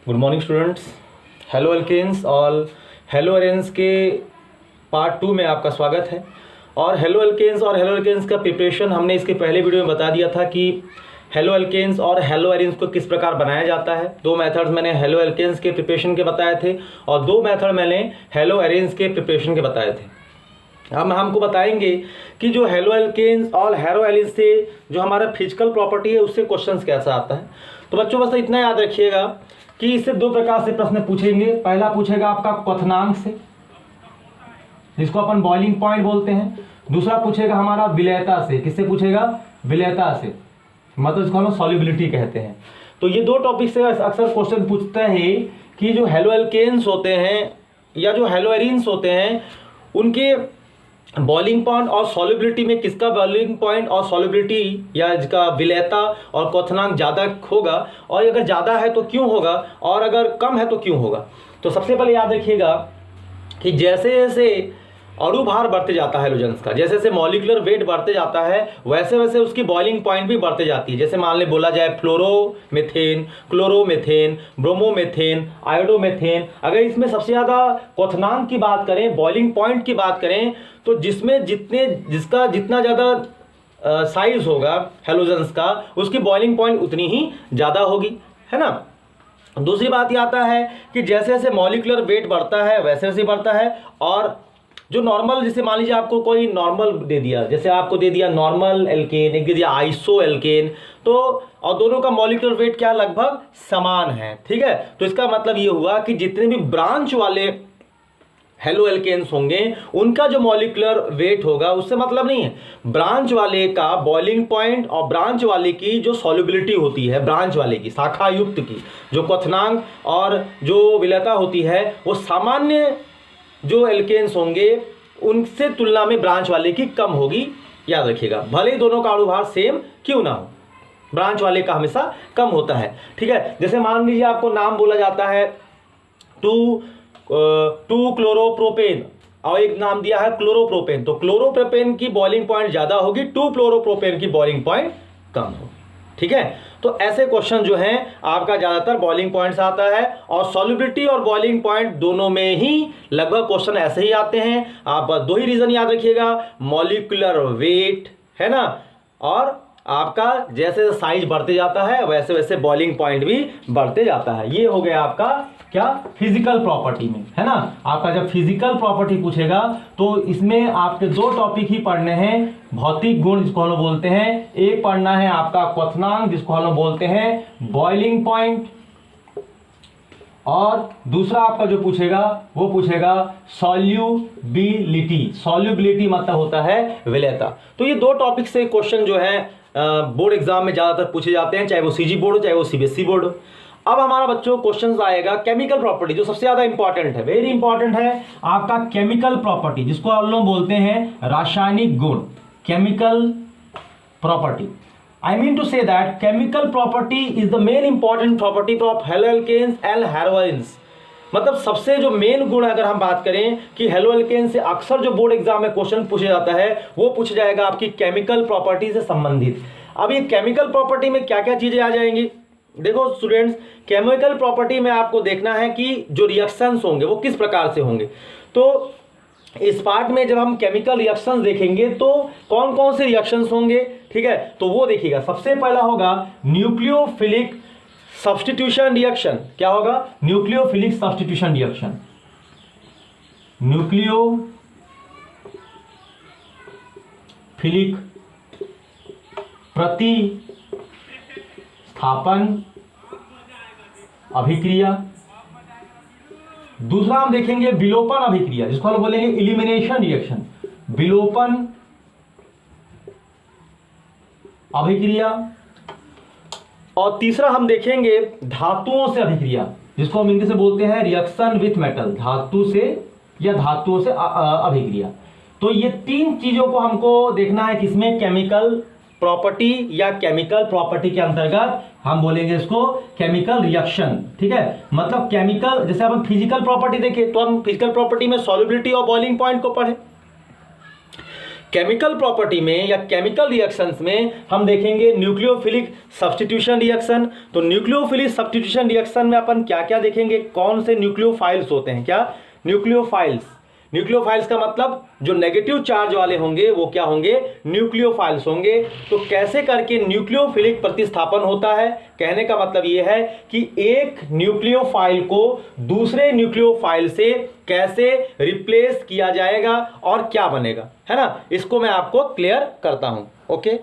Good morning students. Haloalkanes और haloarenes के part 2 में आपका स्वागत है। और हेलो एल्केन्स और हेलो एल्केन्स का प्रिपरेशन हमने इसके पहले वीडियो में बता दिया था कि हेलो एल्केन्स और हेलो एरेन्स को किस प्रकार बनाया जाता है। 2 मेथड्स मैंने हेलो एल्केन्स के प्रिपरेशन के बताए थे और 2 मेथड मैंने हेलो एरेन्स के प्रिपरेशन के बताए थे। हम हमको बताएंगे कि जो हेलो एल्केन्स और हेलो एरेन्स से जो हमारा फिजिकल प्रॉपर्टी है उससे क्वेश्चंस कैसा आता है। तो बच्चों बस इतना याद रखिएगा कि इससे 2 प्रकार से प्रश्न पूछेंगे। पहला पूछेगा आपका क्वथनांक से, जिसको अपन बॉइलिंग पॉइंट बोलते हैं। दूसरा पूछेगा हमारा विलयता से। किससे पूछेगा? विलयता से, मतलब इसको हम सॉल्युबिलिटी कहते हैं। तो ये 2 टॉपिक से अक्सर क्वेश्चन पूछते हैं कि जो हेलो एल्केन्स होते हैं या जो हेलो एरीन्स होते हैं उनके बॉइलिंग पॉइंट और सॉल्युबिलिटी में किसका बॉइलिंग पॉइंट और सॉल्युबिलिटी या इसका विलयता और क्वथनांक ज़्यादा होगा, और अगर ज़्यादा है तो क्यों होगा, और अगर कम है तो क्यों होगा। तो सबसे पहले याद रखिएगा कि जैसे जैसे अणुभार बढ़ते जाता है हेलोजेंस का, जैसे जैसे मॉलिक्यूलर वेट बढ़ते जाता है वैसे वैसे उसकी बॉइलिंग पॉइंट भी बढ़ते जाती है। जैसे मान ले बोला जाए फ्लोरोमेथेन, क्लोरोमेथेन, ब्रोमोमेथेन, आयोडोमेथेन। अगर इसमें सबसे ज़्यादा क्वथनांक की बात करें, बॉइलिंग पॉइंट की बात करें, तो जिसमें जिसका जितना ज़्यादा साइज होगा हेलोजेंस का उसकी बॉइलिंग पॉइंट उतनी ही ज़्यादा होगी, है ना। दूसरी बात ये आता है कि जैसे जैसे मॉलिक्यूलर वेट बढ़ता है वैसे वैसे बढ़ता है, और जो नॉर्मल, जैसे मान लीजिए आपको कोई नॉर्मल दे दिया, जैसे आपको दे दिया नॉर्मल एल्केन, एक दे दिया आइसो एल्केन, तो और दोनों का मॉलिक्यूलर वेट क्या लगभग समान है, ठीक है। तो इसका मतलब ये हुआ कि जितने भी ब्रांच वाले हेलो एल्केन्स होंगे उनका जो मॉलिक्यूलर वेट होगा उससे मतलब नहीं है, ब्रांच वाले का बॉइलिंग पॉइंट और ब्रांच वाले की जो सॉल्युबिलिटी होती है, ब्रांच वाले की शाखा युक्त की जो क्वथनांक और जो विलयता होती है वो सामान्य जो एल्केन्स होंगे उनसे तुलना में ब्रांच वाले की कम होगी। याद रखिएगा, भले ही दोनों का अणुभार सेम क्यों ना हो, ब्रांच वाले का हमेशा कम होता है, ठीक है। जैसे मान लीजिए आपको नाम बोला जाता है 2 क्लोरोप्रोपेन और एक नाम दिया है क्लोरोप्रोपेन, तो क्लोरोप्रोपेन की बॉइलिंग पॉइंट ज़्यादा होगी, 2 क्लोरोप्रोपेन की बॉइलिंग पॉइंट कम होगी, ठीक है। तो ऐसे क्वेश्चन जो हैं आपका ज़्यादातर बॉइलिंग पॉइंट से आता है, और सॉल्युबिलिटी और बॉइलिंग पॉइंट दोनों में ही लगभग क्वेश्चन ऐसे ही आते हैं। आप 2 ही रीज़न याद रखिएगा, मॉलिक्यूलर वेट, है ना, और आपका जैसे साइज बढ़ते जाता है वैसे वैसे बॉइलिंग पॉइंट भी बढ़ते जाता है। ये हो गया आपका क्या, फिजिकल प्रॉपर्टी में, है ना। आपका जब फिजिकल प्रॉपर्टी पूछेगा तो इसमें आपके 2 टॉपिक ही पढ़ने हैं, भौतिक गुण जिसको हम लोग बोलते हैं, एक पढ़ना है आपका क्वथनांक जिसको हम लोग बोलते हैं बॉइलिंग पॉइंट, और दूसरा आपका जो पूछेगा वो पूछेगा सॉल्युबिलिटी। सॉल्युबिलिटी मतलब होता है विलयता। तो ये 2 टॉपिक से क्वेश्चन जो है बोर्ड एग्जाम में ज़्यादातर पूछे जाते हैं, चाहे वो सीजी बोर्ड हो चाहे वो सीबीएसई बोर्ड हो। अब हमारा बच्चों क्वेश्चन आएगा केमिकल प्रॉपर्टी, जो सबसे ज़्यादा इंपॉर्टेंट है, वेरी इंपॉर्टेंट है आपका केमिकल प्रॉपर्टी, जिसको हम लोग बोलते हैं रासायनिक गुण, chemical property. I mean to say that chemical property is the main important property of haloalkanes and haloarenes। मतलब सबसे जो मेन गुण अगर हम बात करें कि हेलो एल्केन से अक्सर जो बोर्ड एग्जाम में क्वेश्चन पूछा जाता है वो पूछा जाएगा आपकी केमिकल प्रॉपर्टी से संबंधित। अब ये केमिकल प्रॉपर्टी में क्या क्या चीज़ें आ जाएंगी, देखो स्टूडेंट्स, केमिकल प्रॉपर्टी में आपको देखना है कि जो रिएक्शंस होंगे वो किस प्रकार से होंगे। तो इस पार्ट में जब हम केमिकल रिएक्शंस देखेंगे तो कौन कौन से रिएक्शंस होंगे, ठीक है। तो वो देखिएगा, सबसे पहला होगा न्यूक्लियोफिलिक सब्स्टिट्यूशन रिएक्शन। क्या होगा? Nucleophilic substitution reaction. न्यूक्लियोफिलिक प्रतिस्थापन अभिक्रिया। दूसरा हम देखेंगे विलोपन अभिक्रिया, जिसको हम बोलेंगे इलिमिनेशन रिएक्शन, विलोपन अभिक्रिया। और तीसरा हम देखेंगे धातुओं से अभिक्रिया, जिसको हम इंग्लिश से बोलते हैं रिएक्शन विथ मेटल, धातु से या धातुओं से अभिक्रिया। तो ये 3 चीजों को हमको देखना है किसमें, केमिकल प्रॉपर्टी या केमिकल प्रॉपर्टी के अंतर्गत हम बोलेंगे इसको केमिकल रिएक्शन, ठीक है। मतलब केमिकल, जैसे हम फिजिकल प्रॉपर्टी देखें तो हम फिजिकल प्रॉपर्टी में सॉल्युबिलिटी और बॉइलिंग पॉइंट को पढ़े, केमिकल प्रॉपर्टी में या केमिकल रिएक्शंस में हम देखेंगे न्यूक्लियोफिलिक सब्स्टिट्यूशन रिएक्शन। तो न्यूक्लियोफिलिक सब्स्टिट्यूशन रिएक्शन में अपन क्या क्या देखेंगे, कौन से न्यूक्लियोफाइल्स होते हैं, क्या न्यूक्लियोफाइल्स। न्यूक्लियोफाइल्स का मतलब जो नेगेटिव चार्ज वाले होंगे वो क्या होंगे, न्यूक्लियोफाइल्स होंगे। तो कैसे करके न्यूक्लियोफिलिक प्रतिस्थापन होता है, कहने का मतलब ये है कि एक न्यूक्लियोफाइल को दूसरे न्यूक्लियोफाइल से कैसे रिप्लेस किया जाएगा और क्या बनेगा, है ना, इसको मैं आपको क्लियर करता हूं। ओके।